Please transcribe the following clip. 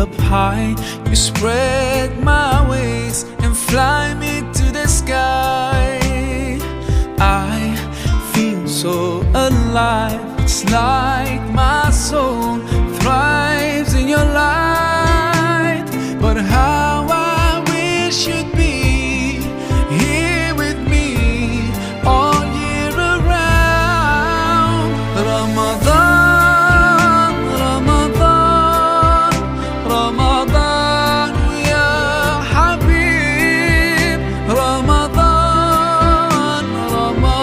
up high. You spread my wings and fly me to the sky. I feel so alive, it's like my soul